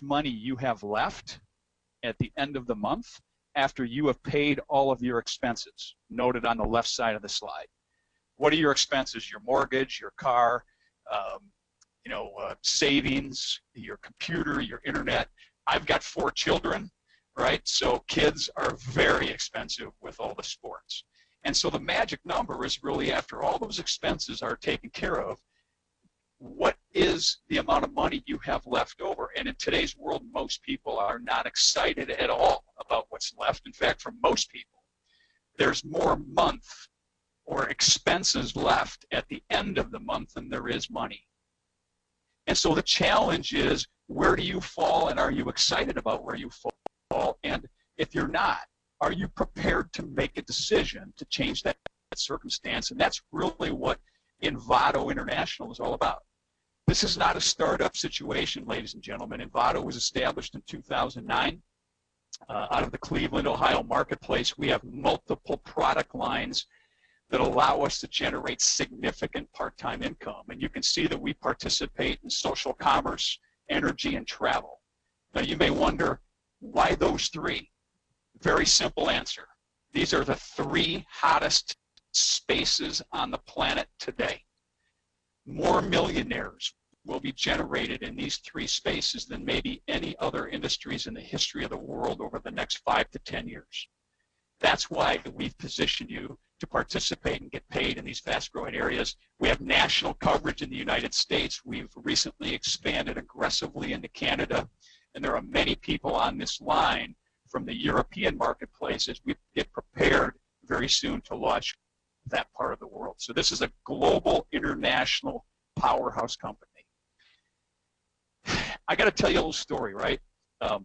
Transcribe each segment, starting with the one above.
money you have left at the end of the month after you have paid all of your expenses, noted on the left side of the slide. What are your expenses? Your mortgage, your car, savings, your computer, your internet. I've got 4 children, right? So kids are very expensive with all the sports. And so the magic number is really, after all those expenses are taken care of, what is the amount of money you have left over? And in today's world, most people are not excited at all about what's left. In fact, for most people, there's more month or expenses left at the end of the month than there is money. And so the challenge is, where do you fall, and are you excited about where you fall? And if you're not, are you prepared to make a decision to change that circumstance? And that's really what Invado International is all about. This is not a startup situation, ladies and gentlemen. Invado was established in 2009 out of the Cleveland, Ohio marketplace. We have multiple product lines that allow us to generate significant part-time income. And you can see that we participate in social commerce, energy, and travel. Now you may wonder, why those 3? Very simple answer. These are the 3 hottest spaces on the planet today. More millionaires will be generated in these 3 spaces than maybe any other industries in the history of the world over the next 5 to 10 years. That's why we've positioned you to participate and get paid in these fast-growing areas. We have national coverage in the United States. We've recently expanded aggressively into Canada, and there are many people on this line from the European marketplace as we get prepared very soon to launch that part of the world. So this is a global, international powerhouse company. I got to tell you a little story, right?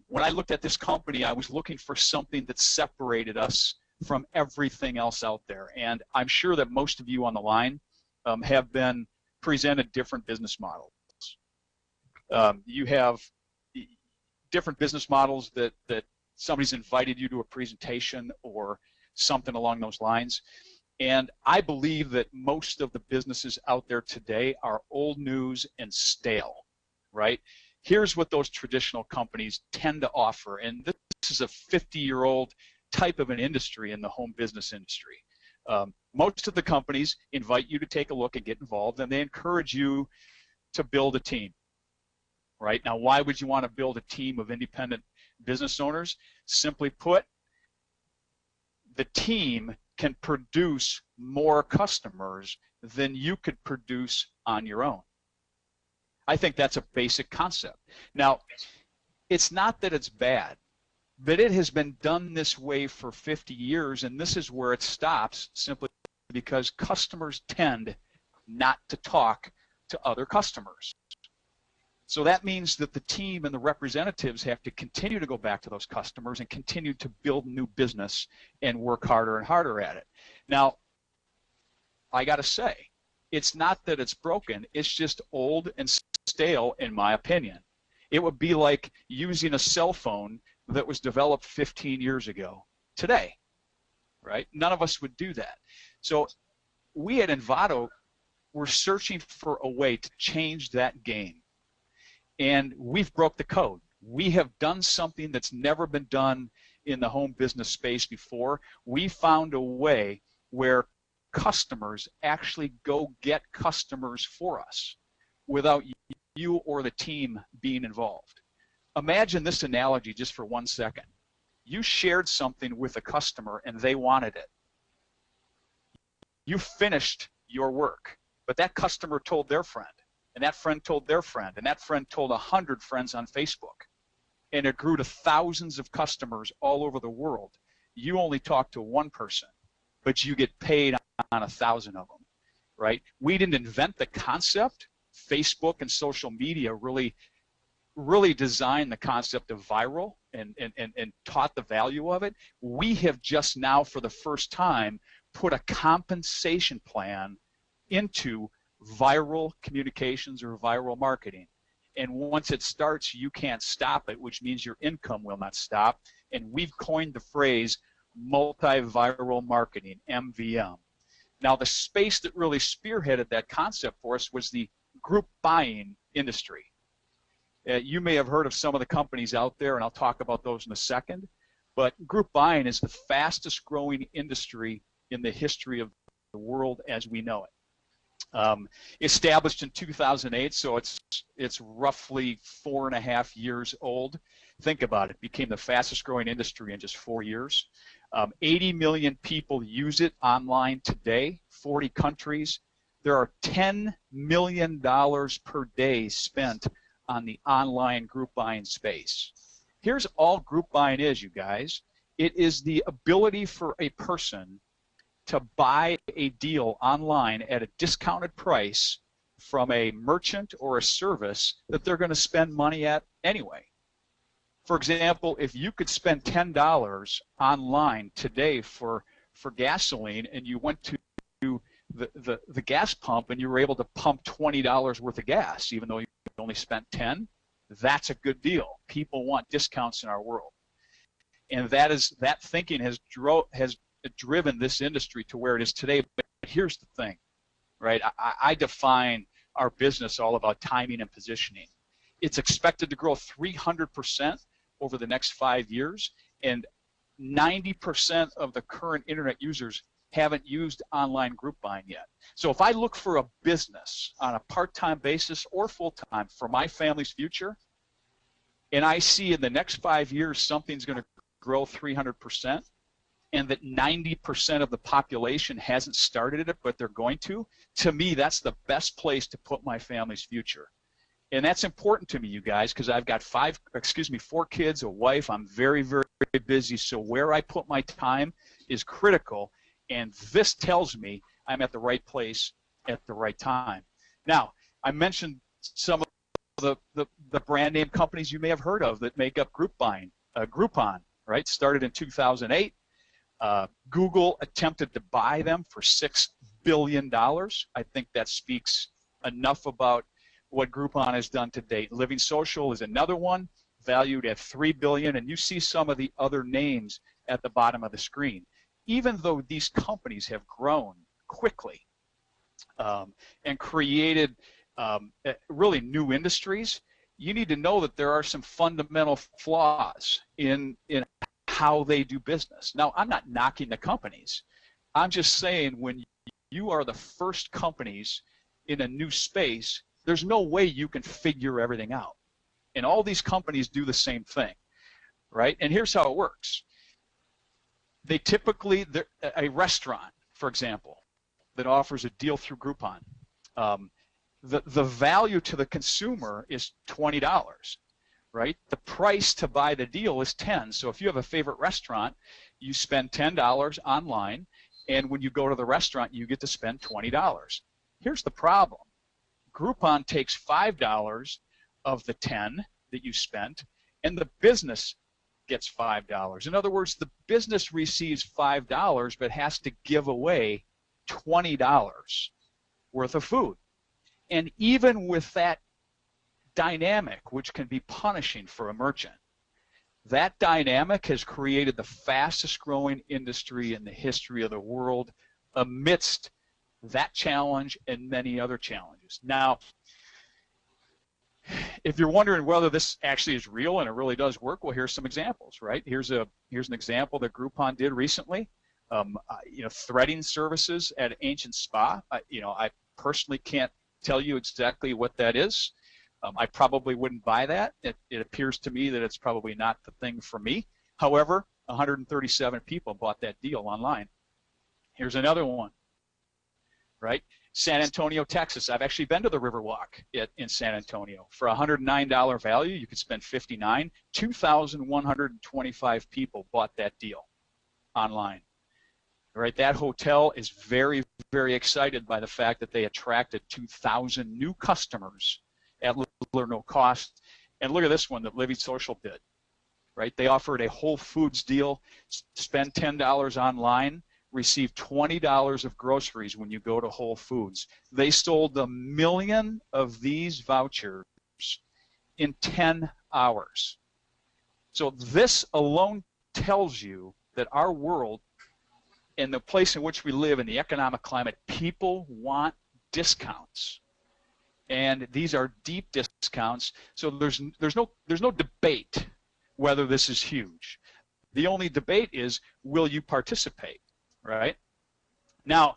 When I looked at this company, I was looking for something that separated us from everything else out there. And I'm sure that most of you on the line have been presented different business models. You have different business models that somebody's invited you to a presentation or something along those lines. And I believe that most of the businesses out there today are old news and stale, right? Here's what those traditional companies tend to offer. And this is a 50-year-old type of an industry in the home business industry. Most of the companies invite you to take a look and get involved, and they encourage you to build a team, right? Now, why would you want to build a team of independent business owners? Simply put, the team can produce more customers than you could produce on your own. I think that's a basic concept. Now, it's not that it's bad, but it has been done this way for 50 years, and this is where it stops, simply because customers tend not to talk to other customers. So that means that the team and the representatives have to continue to go back to those customers and continue to build new business and work harder and harder at it. Now, I got to say, it's not that it's broken, it's just old and stale in my opinion. It would be like using a cell phone that was developed 15 years ago today, right? None of us would do that. So we at Invado, we're searching for a way to change that game. And we've broke the code. We have done something that's never been done in the home business space before. We found a way where customers actually go get customers for us without you or the team being involved. Imagine this analogy just for 1 second. You shared something with a customer and they wanted it. You finished your work, but that customer told their friend, and that friend told their friend, and that friend told 100 friends on Facebook. And it grew to thousands of customers all over the world. You only talk to one person, but you get paid on 1,000 of them, right? We didn't invent the concept. Facebook and social media really designed the concept of viral and taught the value of it. We have just now, for the first time, put a compensation plan into viral communications or viral marketing. And once it starts, you can't stop it, which means your income will not stop. And we've coined the phrase multi-viral marketing, MVM. Now, the space that really spearheaded that concept for us was the group buying industry. You may have heard of some of the companies out there, and I'll talk about those in a second. But group buying is the fastest growing industry in the history of the world as we know it. Established in 2008, so it's roughly 4.5 years old. Think about it. Became the fastest growing industry in just 4 years. 80 million people use it online today, 40 countries. There are $10 million per day spent on the online group buying space. Here's all group buying is, you guys. It is the ability for a person to buy a deal online at a discounted price from a merchant or a service that they're going to spend money at anyway. For example, if you could spend $10 online today for gasoline, and you went to the gas pump and you were able to pump $20 worth of gas, even though you only spent 10, that's a good deal. People want discounts in our world, and that thinking has driven this industry to where it is today. But here's the thing, right? I define our business all about timing and positioning. It's expected to grow 300% over the next 5 years, and 90% of the current internet users haven't used online group buying yet. So if I look for a business on a part-time basis or full-time for my family's future, and I see in the next 5 years something's going to grow 300%, and that 90% of the population hasn't started it, but they're going to me, that's the best place to put my family's future. And that's important to me, you guys, because I've got 4 kids, a wife. I'm very, very busy. So where I put my time is critical. And this tells me I'm at the right place at the right time. Now, I mentioned some of the brand name companies you may have heard of that make up group buying. Groupon, right? Started in 2008. Google attempted to buy them for $6 billion. I think that speaks enough about what Groupon has done to date. Living Social is another one, valued at $3 billion, and you see some of the other names at the bottom of the screen. Even though these companies have grown quickly and created really new industries, you need to know that there are some fundamental flaws in how they do business. Now, I'm not knocking the companies. I'm just saying when you are the first companies in a new space, there's no way you can figure everything out. And all these companies do the same thing, right? And here's how it works. They typically, a restaurant, for example, that offers a deal through Groupon, the value to the consumer is $20, right? The price to buy the deal is $10. So if you have a favorite restaurant, you spend $10 online, and when you go to the restaurant, you get to spend $20. Here's the problem. Groupon takes $5 of the $10 that you spent, and the business gets $5. In other words, the business receives $5 but has to give away $20 worth of food. And even with that dynamic, which can be punishing for a merchant, that dynamic has created the fastest growing industry in the history of the world amidst that challenge and many other challenges. Now, if you're wondering whether this actually is real and it really does work, well, here's some examples, right? Here's an example that Groupon did recently. Threading services at Ancient Spa. I personally can't tell you exactly what that is. I probably wouldn't buy that. It appears to me that it's probably not the thing for me. However, 137 people bought that deal online. Here's another one, right? San Antonio, Texas. I've actually been to the Riverwalk in San Antonio. For $109 value, you could spend $59. 2,125 people bought that deal online. Right? That hotel is very, very excited by the fact that they attracted 2,000 new customers at little or no cost. And look at this one that Living Social did. Right? They offered a Whole Foods deal. Spend $10 online, receive $20 of groceries when you go to Whole Foods. They sold 1 million of these vouchers in 10 hours. So this alone tells you that our world and the place in which we live in the economic climate, people want discounts. and these are deep discounts. So there's no debate whether this is huge. The only debate is, will you participate, right? Now,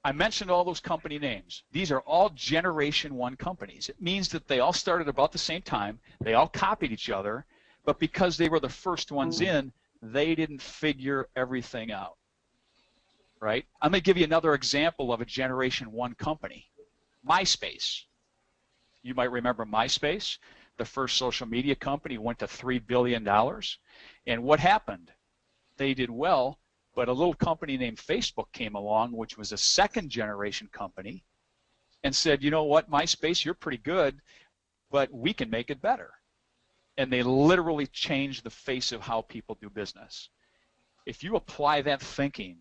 I mentioned all those company names. These are all Generation 1 companies. It means that they all started about the same time. They all copied each other, but because they were the first ones in, they didn't figure everything out, right? I'm going to give you another example of a Generation 1 company. MySpace. You might remember MySpace. The first social media company went to $3 billion. And what happened? They did well, but a little company named Facebook came along, which was a second generation company, and said, you know what, MySpace, you're pretty good, but we can make it better. And they literally changed the face of how people do business. If you apply that thinking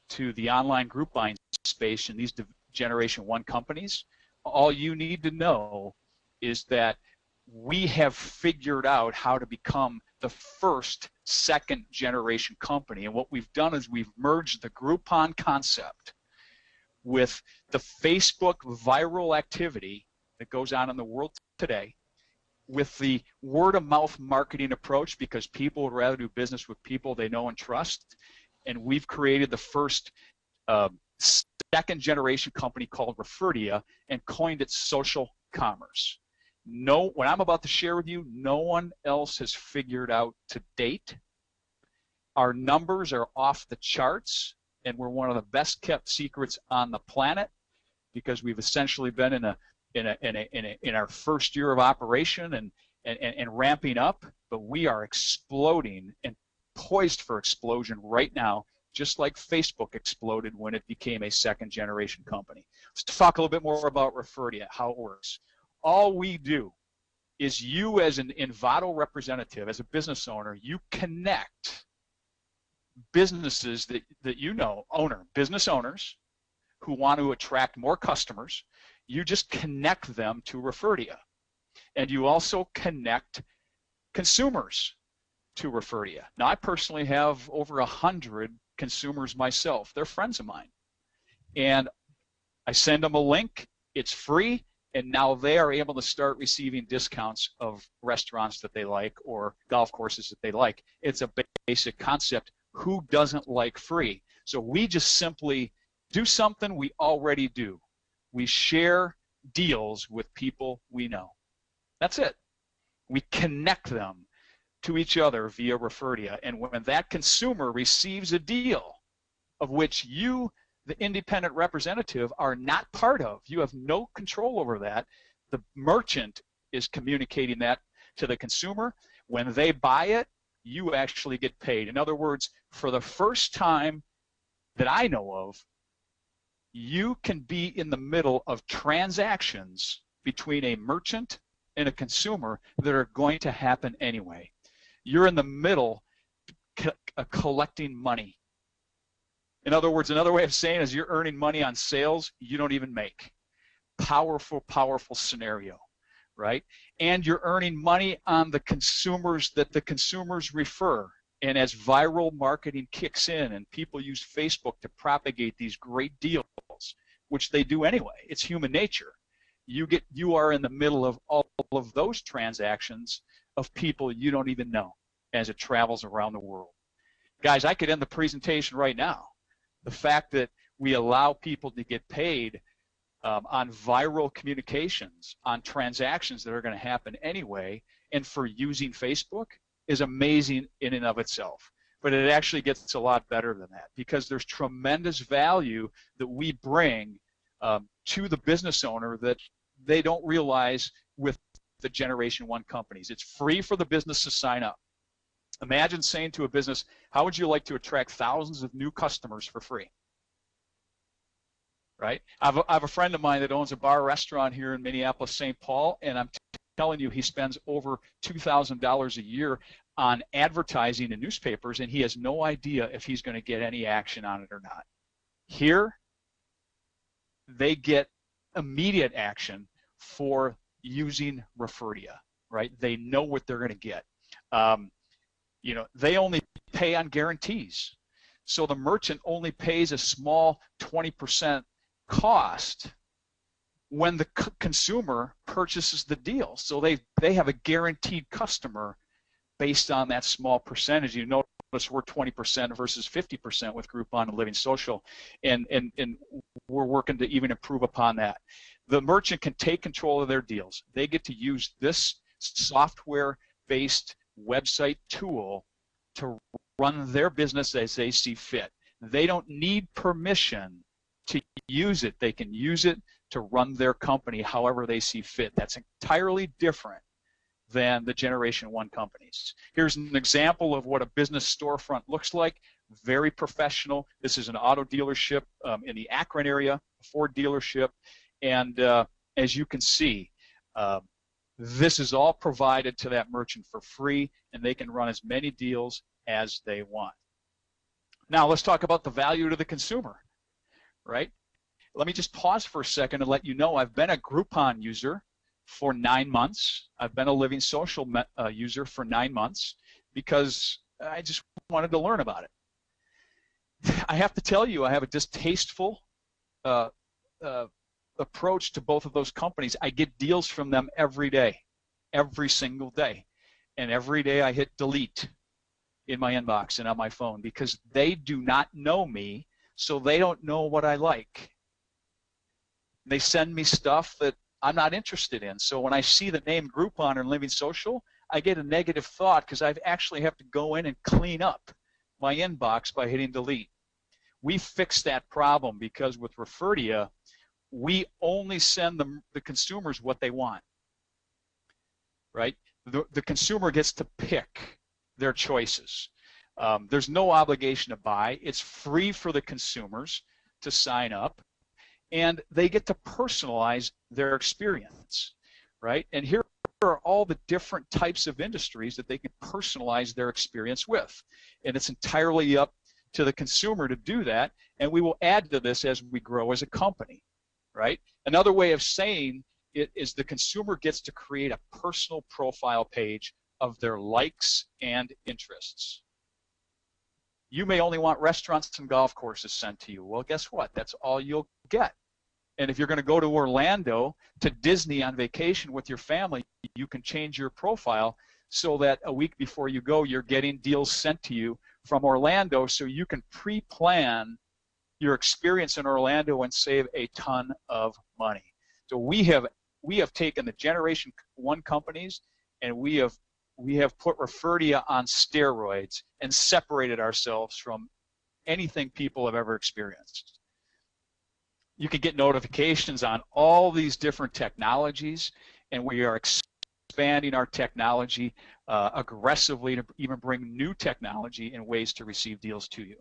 to the online group buying space in these Generation 1 companies, all you need to know is that we have figured out how to become the first second generation company. And what we've done is we've merged the Groupon concept with the Facebook viral activity that goes on in the world today, with the word-of-mouth marketing approach, because people would rather do business with people they know and trust. And we've created the first second generation company called Referdia and coined it social commerce. What I'm about to share with you, no one else has figured out to date. Our numbers are off the charts, and we're one of the best kept secrets on the planet, because we've essentially been in our first year of operation and ramping up, but we are exploding and poised for explosion right now, just like Facebook exploded when it became a second generation company. Let's talk a little bit more about Referdia, how it works. All we do is, you as an Invado representative, as a business owner, you connect businesses that you know, business owners who want to attract more customers. You just connect them to Referdia. And you also connect consumers to Referdia. Now, I personally have over 100 consumers myself. They're friends of mine. And I send them a link. It's free. And now they are able to start receiving discounts of restaurants that they like or golf courses that they like. It's a basic concept. Who doesn't like free? So we just simply do something we already do. We share deals with people we know. That's it. We connect them to each other via Referdia. And when that consumer receives a deal of which you, the independent representative, are not part of, you have no control over that, the merchant is communicating that to the consumer. When they buy it, you actually get paid. In other words, for the first time that I know of, you can be in the middle of transactions between a merchant and a consumer that are going to happen anyway. You're in the middle collecting money. In other words, another way of saying is, you're earning money on sales you don't even make. Powerful, powerful scenario, right? And you're earning money on the consumers that the consumers refer. And as viral marketing kicks in and people use Facebook to propagate these great deals, which they do anyway, it's human nature, you are in the middle of all of those transactions of people you don't even know as it travels around the world. Guys, I could end the presentation right now. The fact that we allow people to get paid on viral communications, on transactions that are going to happen anyway, and for using Facebook is amazing in and of itself. But it actually gets a lot better than that, because there's tremendous value that we bring to the business owner that they don't realize with the Generation 1 companies. It's free for the business to sign up. Imagine saying to a business, how would you like to attract thousands of new customers for free? Right? I have a friend of mine that owns a bar restaurant here in Minneapolis, St. Paul, and I'm telling you, he spends over $2,000 a year on advertising in newspapers, and he has no idea if he's going to get any action on it or not. Here, they get immediate action for using Referdia, right? They know what they're going to get. You know, they only pay on guarantees. So the merchant only pays a small 20% cost when the consumer purchases the deal. So they have a guaranteed customer based on that small percentage. You notice we're 20% versus 50% with Groupon and Living Social, and we're working to even improve upon that. The merchant can take control of their deals. They get to use this software-based website tool to run their business as they see fit. They don't need permission to use it. They can use it to run their company however they see fit. That's entirely different than the Generation 1 companies. Here's an example of what a business storefront looks like. Very professional. This is an auto dealership in the Akron area, a Ford dealership, and as you can see, this is all provided to that merchant for free, and they can run as many deals as they want. Now let's talk about the value to the consumer, right? Let me just pause for a second and let you know I've been a Groupon user for 9 months. I've been a Living Social user for 9 months because I just wanted to learn about it. I have to tell you, I have a distasteful approach to both of those companies. I get deals from them every day, every single day. And every day I hit delete in my inbox and on my phone because they do not know me, so they don't know what I like. They send me stuff that I'm not interested in. So when I see the name Groupon and Living Social, I get a negative thought because I actually have to go in and clean up my inbox by hitting delete. We fixed that problem because with Referdia, we only send the consumers what they want, right? The consumer gets to pick their choices. There's no obligation to buy. It's free for the consumers to sign up, and they get to personalize their experience, right? And here are all the different types of industries that they can personalize their experience with. And it's entirely up to the consumer to do that, and we will add to this as we grow as a company, right? Another way of saying it is the consumer gets to create a personal profile page of their likes and interests. You may only want restaurants and golf courses sent to you. Well, guess what? That's all you'll get. And if you're going to go to Orlando to Disney on vacation with your family, you can change your profile so that a week before you go, you're getting deals sent to you from Orlando so you can pre-plan your experience in Orlando and save a ton of money. So we have taken the Generation 1 companies and we have put Referdia on steroids and separated ourselves from anything people have ever experienced. You can get notifications on all these different technologies, and we are expanding our technology aggressively to even bring new technology and ways to receive deals to you.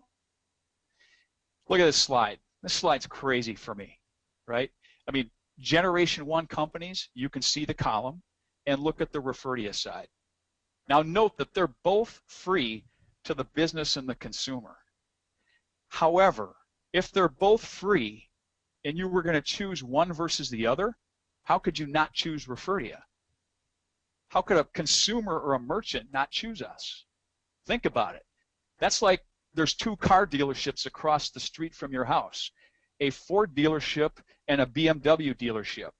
Look at this slide. This slide's crazy for me, right? I mean, Generation 1 companies, you can see the column, and look at the Referdia side. Now note that they're both free to the business and the consumer. However, if they're both free and you were going to choose one versus the other, how could you not choose Referdia? How could a consumer or a merchant not choose us? Think about it. That's like there's 2 car dealerships across the street from your house, a Ford dealership and a BMW dealership.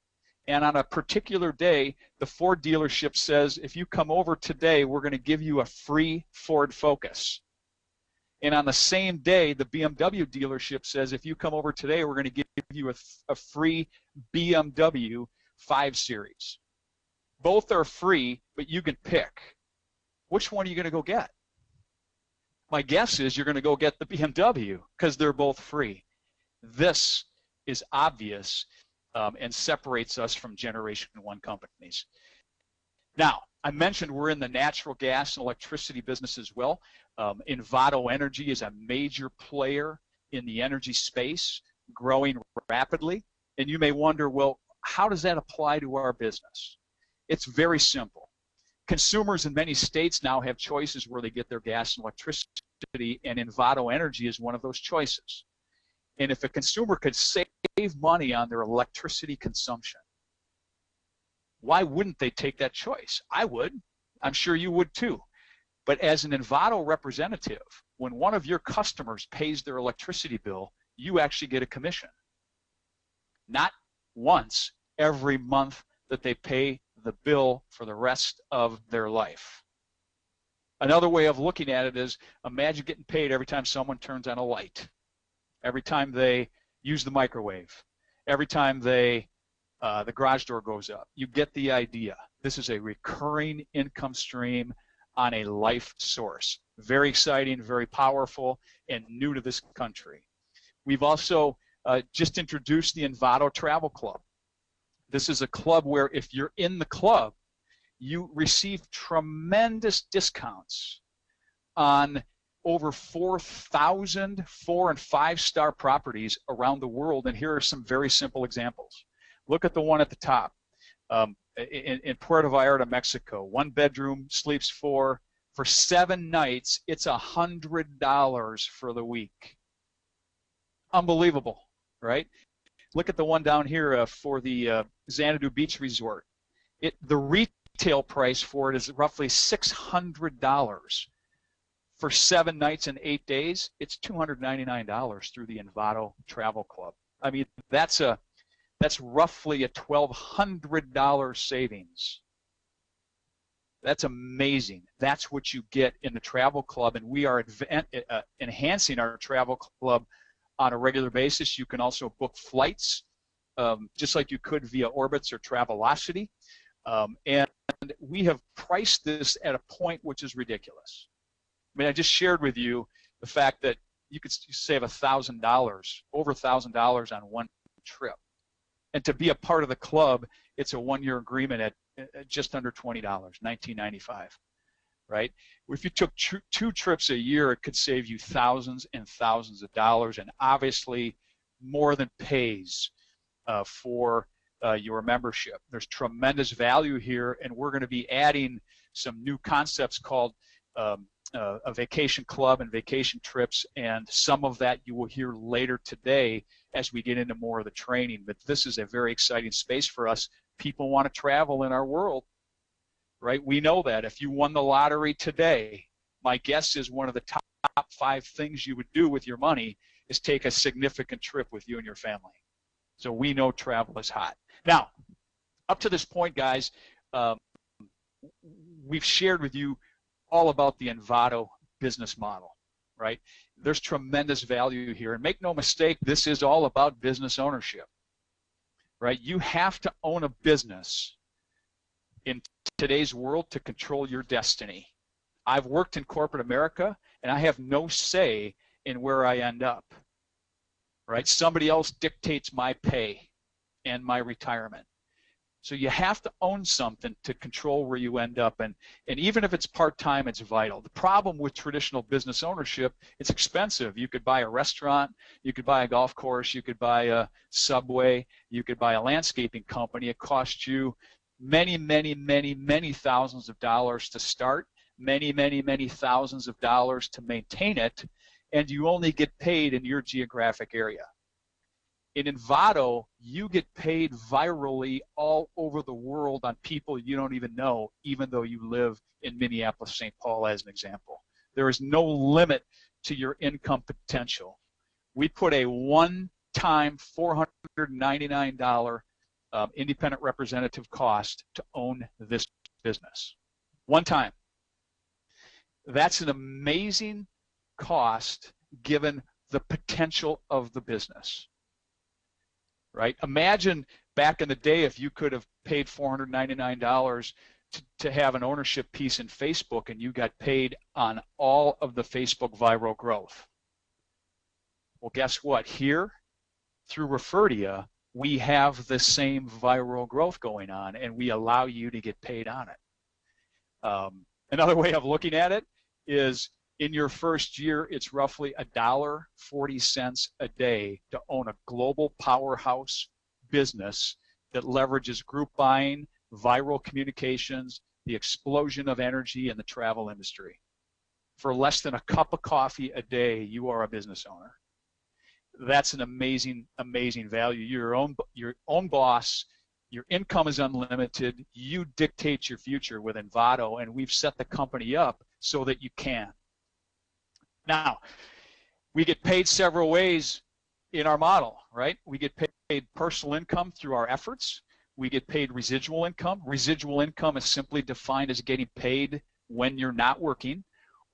And on a particular day, the Ford dealership says, if you come over today, we're going to give you a free Ford Focus. And on the same day, the BMW dealership says, if you come over today, we're going to give you a free BMW 5 Series. Both are free, but you can pick. Which one are you going to go get? My guess is you're going to go get the BMW because they're both free. This is obvious and separates us from Generation 1 companies. Now, I mentioned we're in the natural gas and electricity business as well. Invado Energy is a major player in the energy space, growing rapidly. And you may wonder, well, how does that apply to our business? It's very simple. Consumers in many states now have choices where they get their gas and electricity, and Invado Energy is one of those choices. And if a consumer could save money on their electricity consumption, why wouldn't they take that choice? I would. I'm sure you would too. But as an Invado representative, when one of your customers pays their electricity bill, you actually get a commission. Not once, every month that they pay the bill for the rest of their life. Another way of looking at it is, imagine getting paid every time someone turns on a light, every time they use the microwave, every time the garage door goes up. You get the idea. This is a recurring income stream on a life source. Very exciting, very powerful, and new to this country. We've also just introduced the Invado Travel Club. This is a club where if you're in the club, you receive tremendous discounts on over 4,000 4- and 5-star properties around the world. And here are some very simple examples. Look at the one at the top. In Puerto Vallarta, Mexico, 1 bedroom, sleeps 4. For 7 nights, it's $100 for the week. Unbelievable, right? Look at the one down here for the Xanadu Beach Resort. The retail price for it is roughly $600. For 7 nights and 8 days, it's $299 through the Invado Travel Club. I mean, that's roughly a $1,200 savings. That's amazing. That's what you get in the travel club, and we are enhancing our travel club on a regular basis. You can also book flights, just like you could via Orbitz or Travelocity, and we have priced this at a point which is ridiculous. I mean, I just shared with you the fact that you could save $1,000, over $1,000 on one trip. And to be a part of the club, it's a 1-year agreement at just under $20, $19.95, right? If you took 2 trips a year, it could save you thousands and thousands of dollars, and obviously more than pays for your membership. There's tremendous value here, and we're going to be adding some new concepts called a vacation club and vacation trips, and some of that you will hear later today as we get into more of the training. But this is a very exciting space for us. People want to travel in our world, right? We know that. If you won the lottery today, my guess is one of the top 5 things you would do with your money is take a significant trip with you and your family. So we know travel is hot. Now, up to this point, guys, we've shared with you all about the Invado business model, right? There's tremendous value here. And make no mistake, this is all about business ownership, right? You have to own a business in today's world to control your destiny. I've worked in corporate America, and I have no say in where I end up, right? Somebody else dictates my pay and my retirement. So you have to own something to control where you end up, and even if it's part-time, it's vital. The problem with traditional business ownership, it's expensive. You could buy a restaurant, you could buy a golf course, you could buy a Subway, you could buy a landscaping company. It costs you many, many, many, many thousands of dollars to start, many, many, many thousands of dollars to maintain it, and you only get paid in your geographic area. In Invado, you get paid virally all over the world on people you don't even know, even though you live in Minneapolis, St. Paul, as an example. There is no limit to your income potential. We put a one-time $499 independent representative cost to own this business. One time. That's an amazing cost given the potential of the business. Right? Imagine back in the day if you could have paid $499 to have an ownership piece in Facebook, and you got paid on all of the Facebook viral growth. Well, guess what? Here, through Referdia, we have the same viral growth going on, and we allow you to get paid on it. Another way of looking at it is, in your first year, it's roughly $1.40 a day to own a global powerhouse business that leverages group buying, viral communications, the explosion of energy in the travel industry. For less than a cup of coffee a day, you are a business owner. That's an amazing, amazing value. You're your own boss. Your income is unlimited. You dictate your future with Invado, and we've set the company up so that you can. Now, we get paid several ways in our model, right? We get paid personal income through our efforts. we get paid residual income. Residual income is simply defined as getting paid when you're not working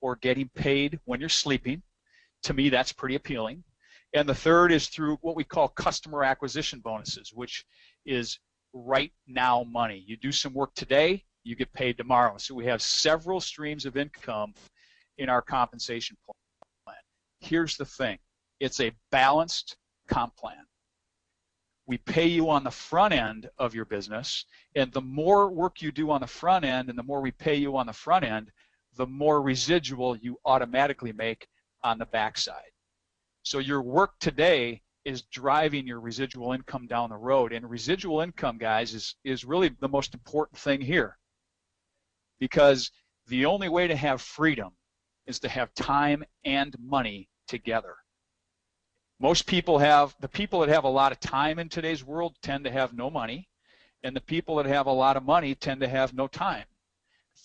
or getting paid when you're sleeping. To me, that's pretty appealing. And the third is through what we call customer acquisition bonuses, which is right now money. You do some work today, you get paid tomorrow. So we have several streams of income in our compensation plan. Here's the thing. It's a balanced comp plan. We pay you on the front end of your business, and the more work you do on the front end and the more we pay you on the front end, the more residual you automatically make on the backside. So your work today is driving your residual income down the road, and residual income, guys, is really the most important thing here, because the only way to have freedom is to have time and money together. Most people the people that have a lot of time in today's world tend to have no money, and the people that have a lot of money tend to have no time.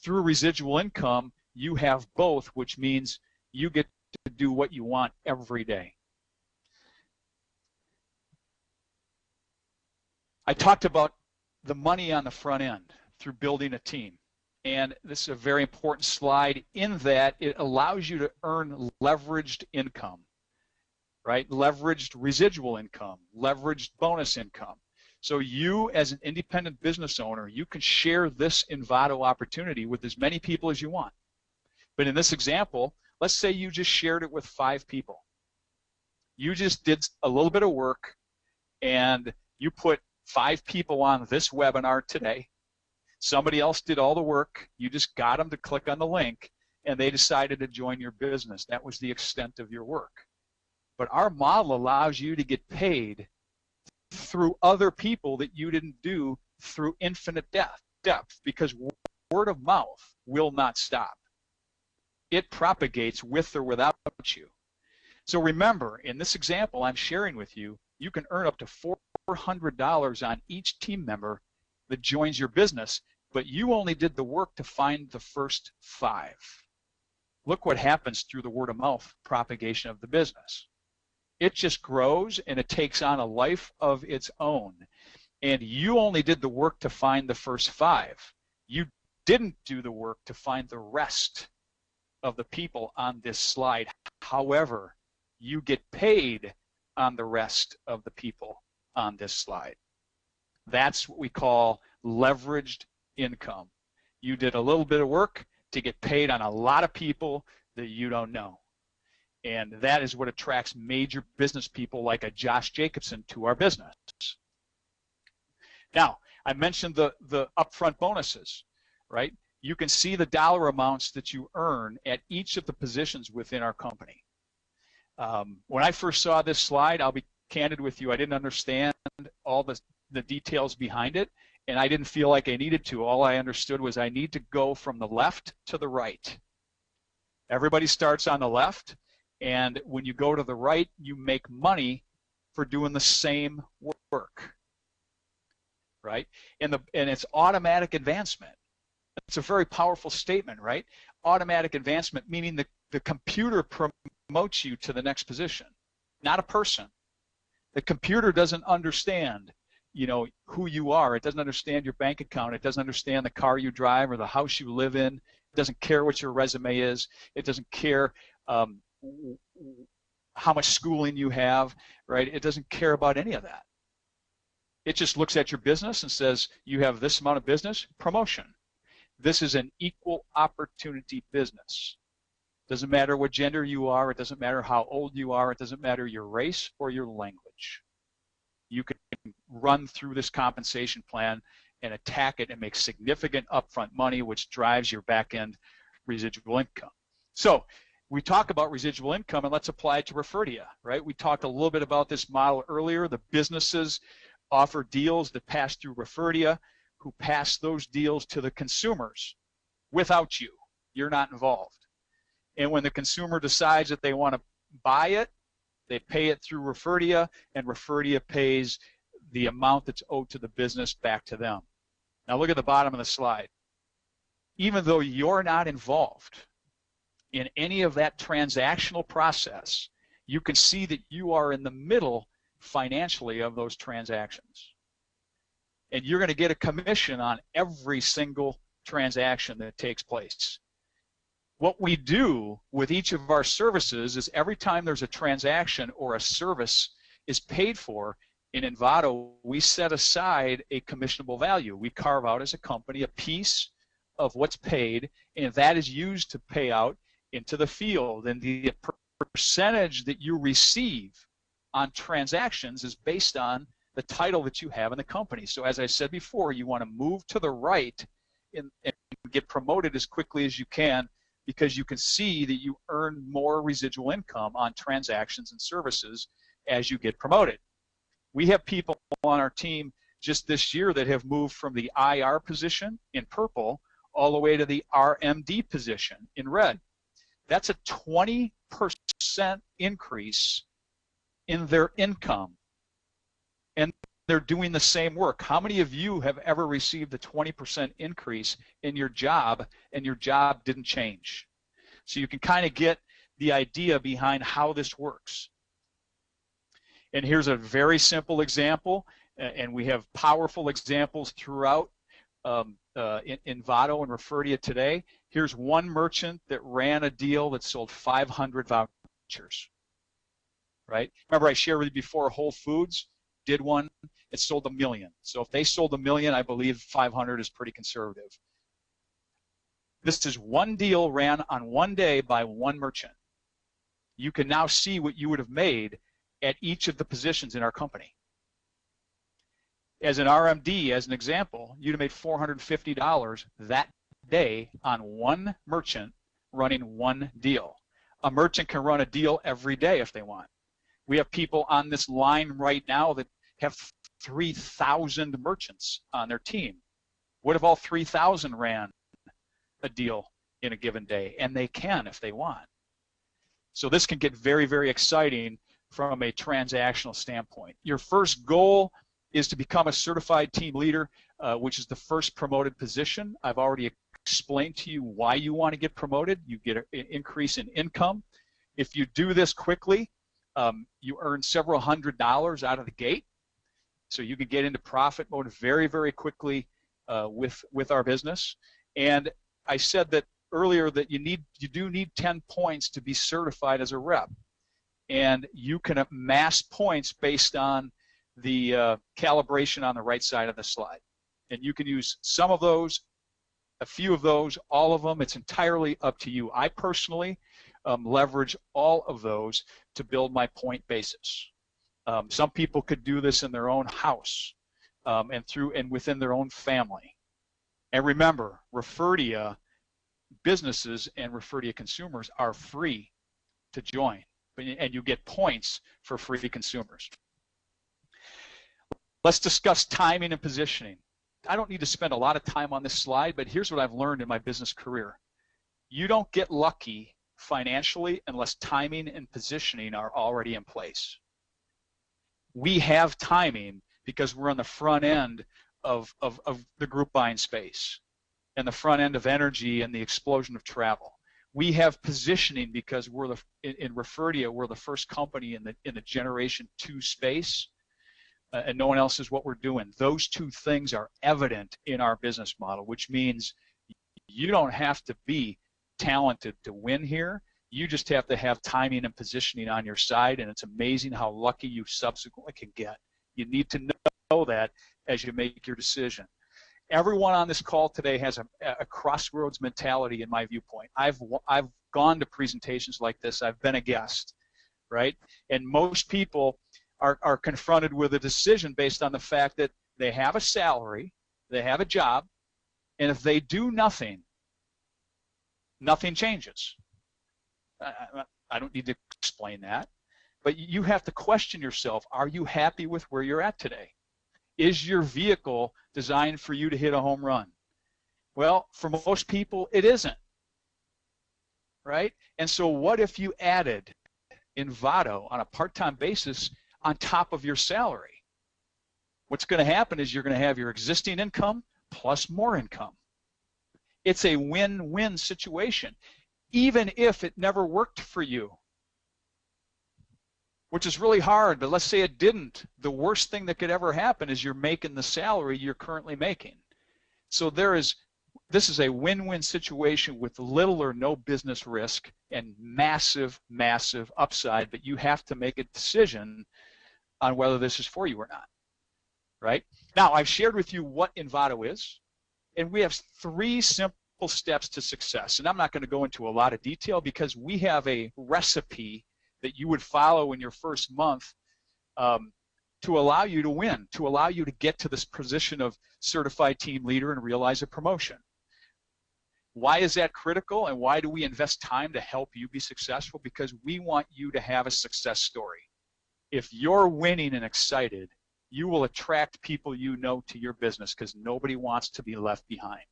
Through residual income, you have both, which means you get to do what you want every day. I talked about the money on the front end through building a team. And this is a very important slide in that it allows you to earn leveraged income, right? Leveraged residual income, leveraged bonus income. So you, as an independent business owner, you can share this Invado opportunity with as many people as you want. But in this example, let's say you just shared it with 5 people. You just did a little bit of work, and you put 5 people on this webinar today. Somebody else did all the work. You just got them to click on the link, and they decided to join your business. That was the extent of your work. But our model allows you to get paid through other people that you didn't do through infinite depth, because word of mouth will not stop. It propagates with or without you. So remember, in this example I'm sharing with you, you can earn up to $400 on each team member that joins your business, but you only did the work to find the first 5. Look what happens through the word of mouth propagation of the business. It just grows, and it takes on a life of its own. And you only did the work to find the first 5. You didn't do the work to find the rest of the people on this slide. However, you get paid on the rest of the people on this slide. That's what we call leveraged income. You did a little bit of work to get paid on a lot of people that you don't know. And that is what attracts major business people like a Josh Jacobson to our business. Now, I mentioned the upfront bonuses, right? You can see the dollar amounts that you earn at each of the positions within our company. When I first saw this slide, I'll be candid with you, I didn't understand all the details behind it, and I didn't feel like I needed to. All I understood was I need to go from the left to the right. Everybody starts on the left, and when you go to the right, you make money for doing the same work, right? And it's automatic advancement. It's a very powerful statement, right? Automatic advancement, meaning the computer promotes you to the next position, not a person. The computer doesn't understand, you know, who you are. It doesn't understand your bank account. It doesn't understand the car you drive or the house you live in. It doesn't care what your resume is. It doesn't care how much schooling you have, right? It doesn't care about any of that. It just looks at your business and says, you have this amount of business, promotion. This is an equal opportunity business. Doesn't matter what gender you are. It doesn't matter how old you are. It doesn't matter your race or your language. You can run through this compensation plan and attack it and make significant upfront money, which drives your back-end residual income. So we talk about residual income, and let's apply it to Referdia, right? We talked a little bit about this model earlier. The businesses offer deals that pass through Referdia, who pass those deals to the consumers without you. You're not involved. And when the consumer decides that they want to buy it, they pay it through Referdia, and Referdia pays the amount that's owed to the business back to them. Now look at the bottom of the slide. Even though you're not involved in any of that transactional process, you can see that you are in the middle financially of those transactions. and you're going to get a commission on every single transaction that takes place. What we do with each of our services is every time there's a transaction or a service is paid for, in Invado, we set aside a commissionable value. We carve out as a company a piece of what's paid, and that is used to pay out into the field. And the percentage that you receive on transactions is based on the title that you have in the company. So as I said before, you want to move to the right and get promoted as quickly as you can, because you can see that you earn more residual income on transactions and services as you get promoted. We have people on our team just this year that have moved from the IR position in purple all the way to the RMD position in red. That's a 20% increase in their income, and they're doing the same work. How many of you have ever received a 20% increase in your job and your job didn't change? So you can kind of get the idea behind how this works. And here's a very simple example, and we have powerful examples throughout Invado and Referdia today. Here's one merchant that ran a deal that sold 500 vouchers, right? Remember I shared with you before, Whole Foods did one, it sold 1 million. So if they sold 1 million, I believe 500 is pretty conservative. This is one deal ran on one day by one merchant. You can now see what you would have made at each of the positions in our company. As an RMD, as an example, you'd have made $450 that day on one merchant running one deal. A merchant can run a deal every day if they want. We have people on this line right now that have 3,000 merchants on their team. What if all 3,000 ran a deal in a given day? And they can if they want. So this can get very, very exciting from a transactional standpoint. Your first goal is to become a certified team leader, which is the first promoted position. I've already explained to you why you want to get promoted. You get an increase in income. If you do this quickly, you earn several $100s out of the gate. So you can get into profit mode very, very quickly with our business. And I said that earlier that you do need 10 points to be certified as a rep. And you can amass points based on the calibration on the right side of the slide. And you can use some of those, a few of those, all of them. It's entirely up to you. I personally leverage all of those to build my point basis. Some people could do this in their own house and within their own family. And remember, Referdia businesses and Referdia consumers are free to join, and you get points for free consumers. Let's discuss timing and positioning. I don't need to spend a lot of time on this slide, but here's what I've learned in my business career. You don't get lucky financially unless timing and positioning are already in place. We have timing because we're on the front end of the group buying space and the front end of energy and the explosion of travel. We have positioning because we're in Referdia, we're the first company in the Generation 2 space, and no one else is what we're doing. Those two things are evident in our business model, which means you don't have to be talented to win here. You just have to have timing and positioning on your side, and it's amazing how lucky you subsequently can get. You need to know that as you make your decision. Everyone on this call today has a crossroads mentality in my viewpoint. I've gone to presentations like this. I've been a guest, right? And most people are confronted with a decision based on the fact that they have a salary, they have a job, and if they do nothing, nothing changes. I don't need to explain that, but you have to question yourself, are you happy with where you're at today? Is your vehicle designed for you to hit a home run? Well, for most people, it isn't, right? And so what if you added Invado on a part-time basis on top of your salary? What's going to happen is you're going to have your existing income plus more income. It's a win-win situation, even if it never worked for you. which is really hard, but let's say it didn't. The worst thing that could ever happen is you're making the salary you're currently making. So this is a win-win situation with little or no business risk and massive, massive upside, but you have to make a decision on whether this is for you or not, right? Now, I've shared with you what Invado is, and we have 3 simple steps to success. And I'm not going to go into a lot of detail because we have a recipe that you would follow in your first month to allow you to win, to allow you to get to this position of certified team leader and realize a promotion. Why is that critical, and why do we invest time to help you be successful? Because we want you to have a success story. If you're winning and excited, you will attract people you know to your business because nobody wants to be left behind.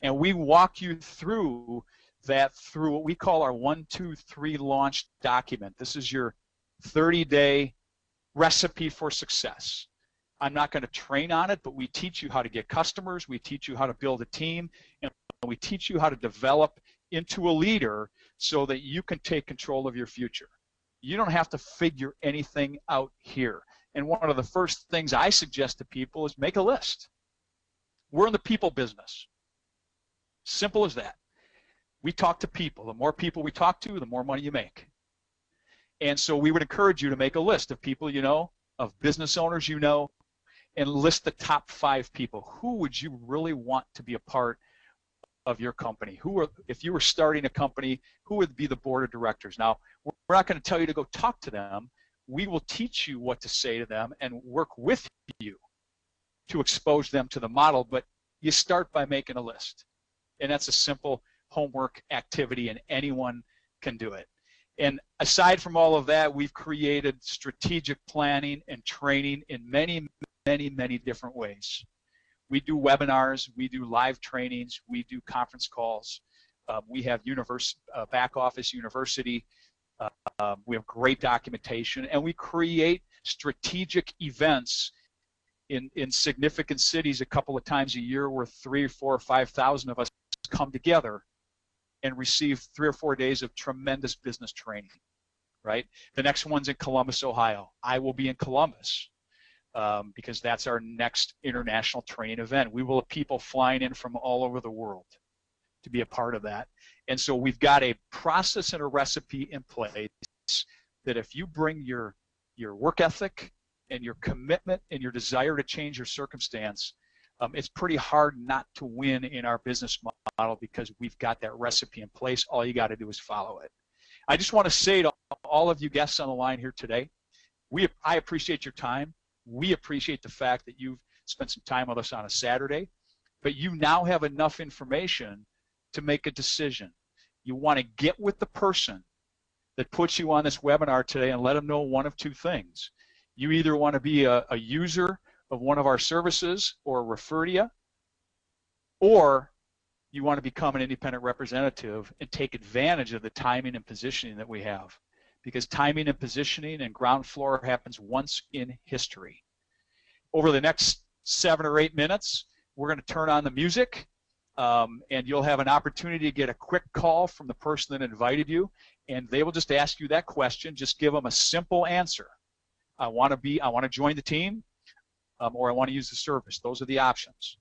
And we walk you through that through what we call our 1, 2, 3 launch document. This is your 30-day recipe for success. I'm not going to train on it, but we teach you how to get customers, we teach you how to build a team, and we teach you how to develop into a leader so that you can take control of your future. You don't have to figure anything out here. And one of the first things I suggest to people is make a list. We're in the people business. Simple as that. We talk to people. The more people we talk to, the more money you make. And so we would encourage you to make a list of people you know, of business owners you know, and list the top 5 people. Who would you really want to be a part of your company? If you were starting a company, who would be the board of directors? Now, we're not going to tell you to go talk to them. We will teach you what to say to them and work with you to expose them to the model, but you start by making a list. And that's a simple homework activity, and anyone can do it. And aside from all of that, we've created strategic planning and training in many, many, many different ways. We do webinars, we do live trainings, we do conference calls. We have back office university. We have great documentation, and we create strategic events in significant cities a couple of times a year where 3,000 or 4,000 or 5,000 of us come together and receive 3 or 4 days of tremendous business training, right? The next one's in Columbus, Ohio. I will be in Columbus because that's our next international training event. We will have people flying in from all over the world to be a part of that. And so we've got a process and a recipe in place that if you bring your work ethic and your commitment and your desire to change your circumstance, it's pretty hard not to win in our business model because we've got that recipe in place. All you got to do is follow it. I just want to say to all of you guests on the line here today, I appreciate your time. We appreciate the fact that you've spent some time with us on a Saturday, but you now have enough information to make a decision. You want to get with the person that puts you on this webinar today and let them know one of 2 things. You either want to be a user of one of our services or refer to you, or you want to become an independent representative and take advantage of the timing and positioning that we have. Because timing and positioning and ground floor happens once in history. Over the next 7 or 8 minutes, we're going to turn on the music, and you'll have an opportunity to get a quick call from the person that invited you, and they will just ask you that question. Just give them a simple answer. I want to join the team, or I want to use the service. Those are the options.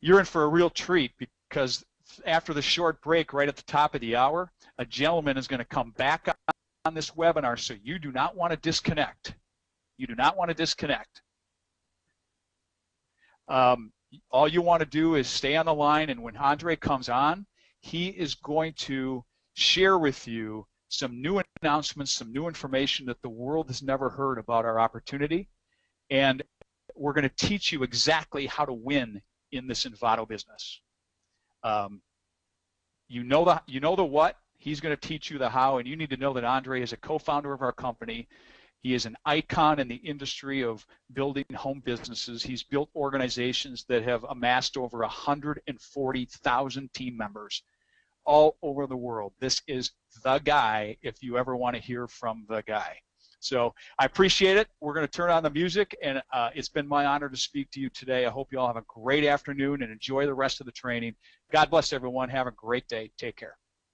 You're in for a real treat because after the short break right at the top of the hour, a gentleman is going to come back on this webinar, so you do not want to disconnect. You do not want to disconnect. All you want to do is stay on the line, and when Andre comes on, he is going to share with you some new announcements, some new information that the world has never heard about our opportunity, and we're going to teach you exactly how to win in this Invado business. You know the what, he's going to teach you the how, and you need to know that Andre is a co-founder of our company. He is an icon in the industry of building home businesses. He's built organizations that have amassed over 140,000 team members all over the world. This is the guy if you ever want to hear from the guy. So I appreciate it. We're going to turn on the music, and it's been my honor to speak to you today. I hope you all have a great afternoon and enjoy the rest of the training. God bless everyone. Have a great day. Take care.